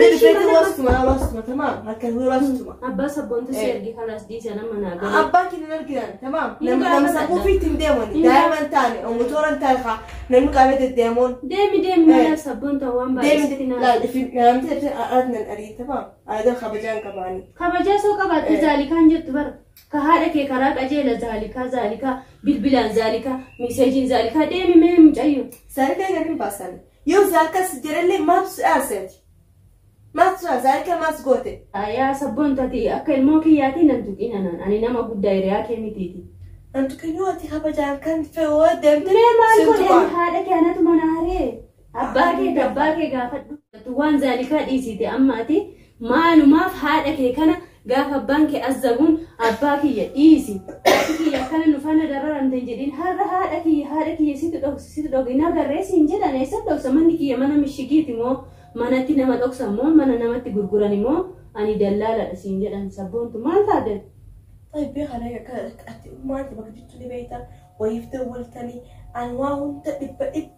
وسطما تمام هكذا هو وسطما أبا سبون تسيرجي خلاص دي سنة مناقل أبا كده نرجع تمام لما سقوا في تندموني دائما تاني أو موتورا تالخا نمقابل الديمون ديمي ما سبون توان ديمي لا في نعم أردنا الأريد تمام هذا خبجان كباني خبجان سو كبات ذلك كان جت بر كهارك كراك أجيل ذلك بالبلان ذلك مساجين ذلك ديمي ما مجيو سالك يا باسل يوم ذلك سجل لي ما تسأسد ما ذلك ما سقوته يا سبون تاتي أكل موكياتي ننتقين أنا نما قد دايريا كميتيتي أنتو كنيوتي خبجان كان في ودم ما نقول هذا كانت مناري أباكي قافت توان ذلك ديسيتي أماتي ما في هذا كنا قاف بانك الزبون أباكي يديسي يا كنا نفنا درر تنجدين هذا كي سيد دوغ ناقر ريسين جدا نيسد دوغ سمني كي يمنا مشيكيتي مو manatti nama dhoksamoo mana namatti gurguran immoo ani dallaaladha siin jedhan sabboontu maal taate طيب يا خلاص ما انت بقى جبتني بيتا ويفضل ولتني انواع انت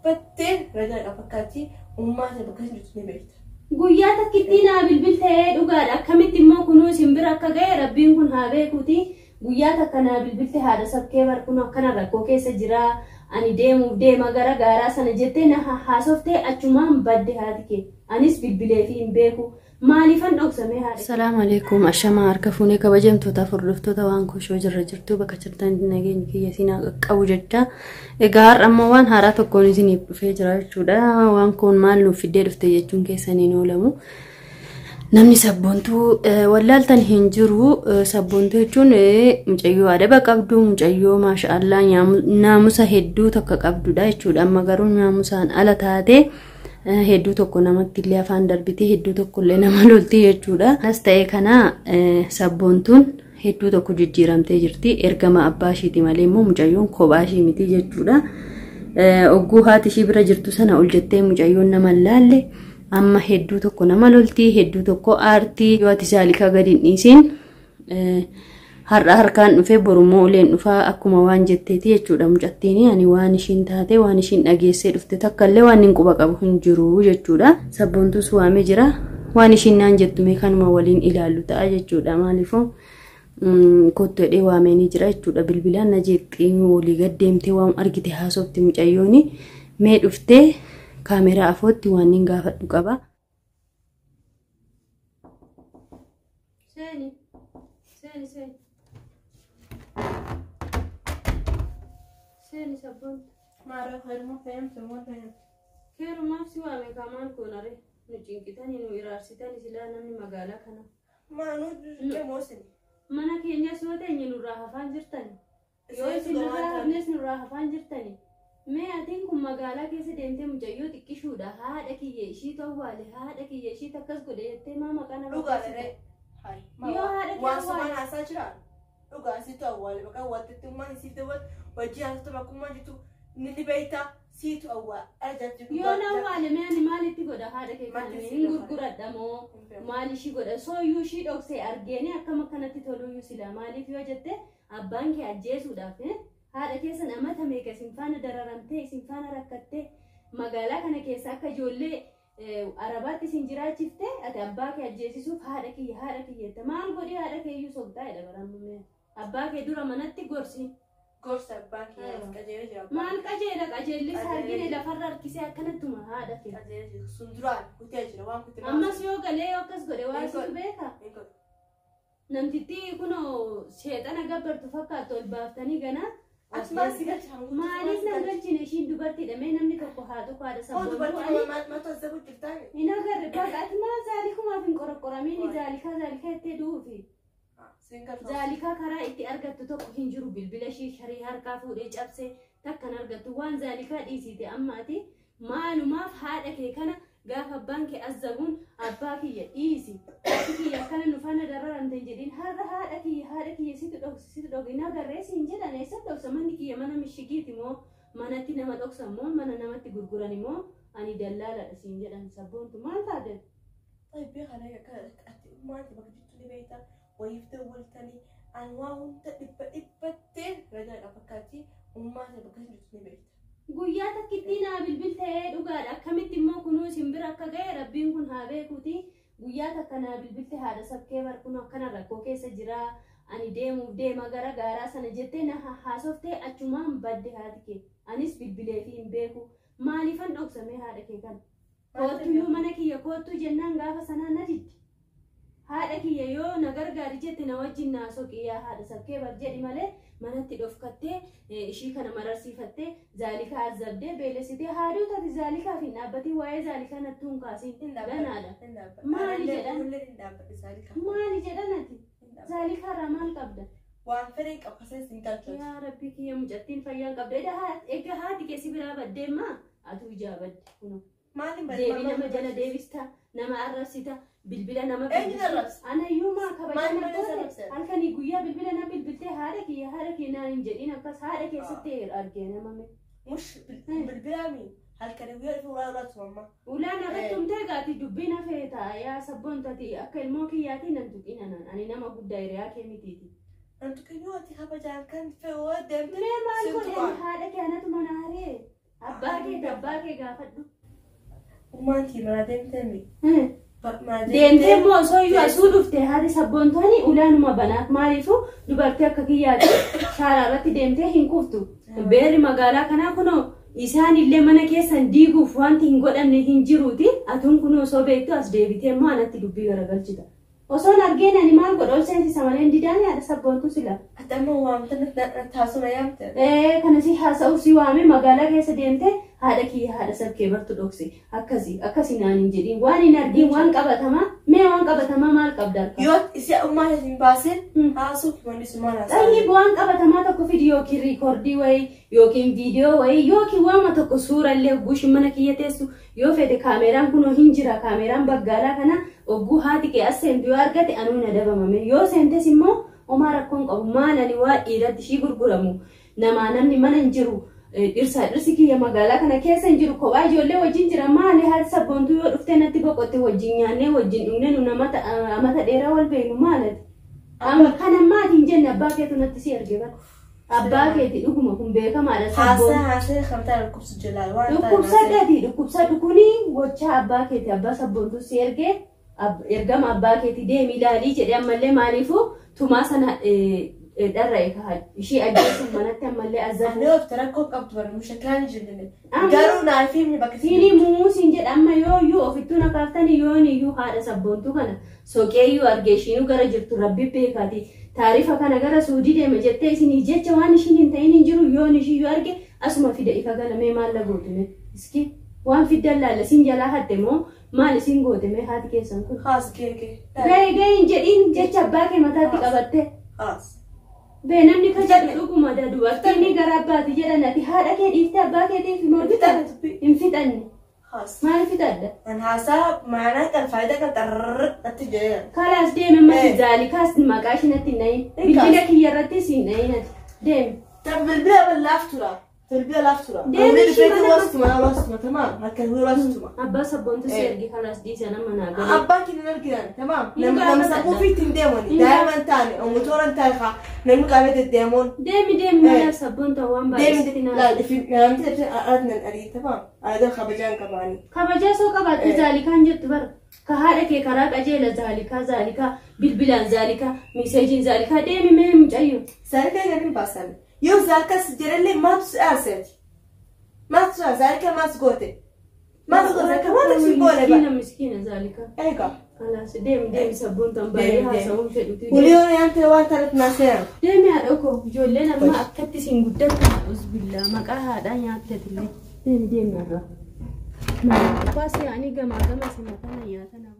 ابتين رجع افكاتي وما انت بقى جبتني بيتا guyyaa takkitti naa bilbiltee dhugaadha akkamitti immoo kunuu simbira akka ga'e rabbiin kun haa beekuuti guyyaa takka naa bilbilte haadha sabkee barkun akkana rakkoo keessa jira ani deema gara gaaraa sana jettee na haasoftee achumaan badde haatike anis bilbilee fi hin beeku maaliifan dhoksamee haadha. Assalamu alaikum ashama harka fuunee kabajamtoota furdiftoota waan koshoo jirra jirtu bakka jirtan nageenya kiyya sinaa qaqqabu jecha egaa har'ammoo waan haaraa tokkoon isiniif dhufee jira jechuudha waan kun maal nuuf fiddee dhufte jechuun keessaniin oolamu. Namni sabboontuu wallaaltan hin jiru sabboontuu jechuun mucayyoo adaba qabdu mucayyoo maashaallah naamusa hedduu tokko qabdudha jechuudha amma garuu naamusaan ala taate hedduu tokko namatti illee afaan darbitee hedduu tokko illee nama lolti jechuudha. As ta'e kana sabboontuun hedduu tokko jijjiiramtee jirti ergama abbaa ishiiti malee immoo mucayyoon kophaa ishii miti jechuudha. Ogguu haati ishii bira jirtu sana ol jettee mucayyoon nama laalle amma hedduu tokko nama lolti hedduu tokko aartii yoo ati zaalika gadi dhiisin har'a harkaan dhufee borummoo uleen dhufaa akkuma waan jetteeti jechuudha mucattiin ani waan ishiin taate waan ishiin dhageessee dhufte takka illee waan hin quba qabu hin jiru jechuudha sabboontuus waamee jira waan ishiin naan jettume kanuma waliin ilaallu ta'a jechuudha maaliifuu kottu jedhee waamee ni jira jechuudha bilbilaan na jeexxii walii gaddeemtee waan argite haasofti mucayyooni mee dhuftee كاميرا أفوتي وانين قافت نقابا سيني سبون ما أعرف خير ما فهمت خير ما في سوى كمان كوناري نجينكتاني نويرارسيتاني سلانا من مقالة كنا ما نود كموسني مانا كينيا سوى تاني نوراها فانجرتاني يوي نوراها فانجرتاني मैं आती हूँ मगाला कैसे देंते मुझे यो तिक्की शूड़ा हाँ देखी ये इसी तो वाले हाँ देखी ये इसी तक कसको देते माँ मकाना रुका ले हाय यो हाँ देखी वाले वाले आसा चला रुका इसी तो वाले बका वाले तुम माँ इसी तो वाले वजी आसा तो मकुमा जितु निली बेटा सी तो वाले ऐसा यो ना वाले मैं निमाली ती गोड़ा हाँ देखी काने इंगुरगुरा दमो माली शी गोड़ा सो यू शी डॉग से अर्गेने अक्का मकाना ती थोड़ो यू सिला माली क्यों जत्ते अब बैंक है जेस उड़ाते هذا كيس أنا ما تميك سنفانا دررمتي سنفانا ركتة مقالة كنا كيس أكا جولي عربات سنجرات شفته أتأباك الجيسي سوف هذا كي تمام قولي هذا كي يوسف دايلا برامي أباك دورا مناتي قرسي قرص أباك كجيل جاب ما الكجيلك أجيل لي سارجين إلى فرر كيسي أكنت تما هذا كي كجيل سندران كتير جوان كتير أما سيو قلي وكس قلي واسي بيكا نمتي كنو شيطان أقبر تفكر تول بافتني جنا مالك نقدر نشيد دبرتي لما نمني كقهاد وقاد سبب دبرتي ما تزبط جبتاني هنا غير بقى ما ذلك ما في قرقرامين ذلك تدوفي ذلك كرا إتي أرجعت تطوحين جرو بالبلاشي شري هركا فوريج أبسي تكن أرجعت وان ذلك إيزيتي أماتي ما نما في هذا كنا قاف بانك الزبون أباكي إيزي كي كنا نفنا درر أن تنجدين هذا كي سيد دوغ ناقر ريسين جدا نيسد دوغ سمني كي منا مشيكيتي مو منا تي نما دوغ سمون منا نما تي غرغراني مو أني دلالة سين جدا سبون تو ما تعدل طيب يا خلاص ما أنت بقى جبتني بيتا ويفضل ولتني أنواع أنت إبتين رجع أفكاتي وما أنت بقى جبتني بيتا guyyaa takkitti naa bilbiltee dhugaadha akkamitti immoo kunuu simbira akka ga'e rabbiin kun haa beekuuti guyyaa takkanaa bilbilti haadha sabkee barkuun akkana rakkoo keessa jira ani deema gara gaaraa sana jettee na haasoftee achumaan badde haati kee anis bilbilee fi hin beeku maaliifan dhoksamee haadha kee kan kootuyyuu mana kiyya koottuu jennaan gaafa sanaa na diddi haadha kiyya yoo na gargaari jette na wajjin naasoo qiyyaa haadha sabkee bar jedhi malee manatti dhofkattee ishii kana mararsiifattee zaalikaa azzabdee beelessitee haaduu taati zaalikaa fi dhaabbatii waa'ee zaalikaa natti hin kaasiin ganaadha maali jedhan ati zaalika ramal qabda waan fedhen qabkasees hin galchatu yaa rabbi kiyya mucattiin fayyaan qabda egaa haati keessi biraa baddeemmaa atu ijaabadde kuno deebii nama jala deebista nama arrabsita bilbila nama anayyumaa kabajaa halkanii guyyaa bilbila nama bilbiltee haadha kiyya naan hin jedhin akkas haadha keessatti argee namame mush bilbilaami halkanii guyyaa dhufu ulaatu mamma ulaan irrattumtee gaati dubbiin hafeeta yaa sabboontati akka ilmoo kiyyaatii nan tuqina naan ani nama guddaa hiriyaa kee mitiiti nan tuqinuu ati kabajaan kan fe'oo deemtee mee maal godheen haadha kee anatu manaaree abbaa kee gaafadhu ummaantii mana deemtee deemtee immoo osoo iyyuu asuu dhufte haati sabboontooni ulaanuma banaaf maaliifuu dubartii akka kiyyaati shaaraa irratti deemtee hin kuftu beerri magaalaa kanaa kunoo isaan illee mana keessan diiguuf wanti hin godhamne hin jiruuti atuun kun osoo beektu as deebitee immoo anatti dubbii garagalchita osoon argeen ani maal godha ol seensisa malee didaanii haadha sabboontu sila atamma waamta taasuma yaamte kana si haasa'u si waame magaalaa keessa deemte haadha kiyya haadha sabkee bartu dhokse akkasi naan hin jedhin waan hin argin waan qabatamaa mee waan qabatamaa maal qabda yoo isi ummaa hin baasin haasuuf mandisumaan haasa'u waan qabatamaa tokko fidi yookiin riikoordii wayii yookiin viidiyoo wayii yookiin waama tokko suurallee guushi mana kiyya teessu yoo fedhe kaameraan kunoo hin jira kaameraan baggaalaa kana ogguu haati kee as seentu yoo argate anuu na dabamame yoo seentes immoo homaa rakkoon qabu maal ani waa dhiiratti ishii gurguramu namni mana hin jiru dhirsi kiyya magaalaa kana keessa hin jiru kophaa ijoollee wajjin jira maali haati sabboontuu yoo dhuftee natti boqotte wajjin nyaannee wajjin dhugne nu amata dheeraa wal beeknu maalati amma kana maati hin jenne abbaa keetu natti si erge bara abbaa keeti dhuguma kun beekamaadha sabboon haasee kamtaa dhukkubsa jalaa waan dhukkubsadhati dhukkubsadhu kuni gochaa abbaa keeti abbaa sabboontuu si ergee ergama abbaa keeti deemi ilaalii jedhe ammallee maaliifuu tumaa sana dharra'e kaa'e ishee ajjeesuun manatti ammallee azzabu yoo rakkoo qabdu bara mushakkaan jirre garuu naaf himni bakka siinii muumuusiin jedha amma yooyyuu ofittuu na kaaftanii yooniyyuu haadha sabboontuu kana soqeeyyuu argee ishiinuu gara jirtu rabbi beekaati taarifa kana gara suudii deema jettee isinii jecha waan ishiin hin ta'in hin jiru yoon ishiyyuu arge asuma fida ifa galamee maal lagootime iski waan fiddan laalla siin jalaa hatte moo maal isin gootime haati keessan kun haas geegee gahee hin jedhin jecha abbaa kee mataatti qabatte haas namni kan jedhu dhuguma dubartiin gara abbaati jedhan ati haadha kee dhiiftee abbaa keetiif hin fixanne maal fixadda an haasaa maanaa kan faayidaa kan xarrrratti jedhan kalaas deeme mati zaalikaas maqaa ishinatti hin dhayin bilbila kiyya irrattis hin dhayin ati deeme bilbila laaftura bilbila laaftura bilbila tamam harka laastuma abbaa sabboontu si ergi kalaas dhiisa nama naa gala abbaa kiyya arginan tamam nama sabbuu fiitti hin deemoni daa'iman taane umutoran taane namni qaamee deemuun deemi mana sabboonta waan baay'eetti namti adnan arii tamam aadaa kabajaan qabaani kabajaa soo qabaatte zaalikaan jettu bara ka haadha kee karaa qajeela zaalikaa bilbilaan zaalikaa miseejiin zaalikaa deemi mee mucayyo zaalikaa gadi baasan yoo zaalikas jedhallee maatu si'aaseeti maatu zaalika maas goote akka waan si goone miskiina zaalikaa eegaa خلاص ديم سبون تنبالي هاسون فدوتي وليون انت وان ثلاث ناسير ديم يا دوكو جولنا ما اكدت سين غدت اعوذ بالله ما قها دان ياتتلي ديم يا را ما قاسي يعني جما سمتنا يا تنا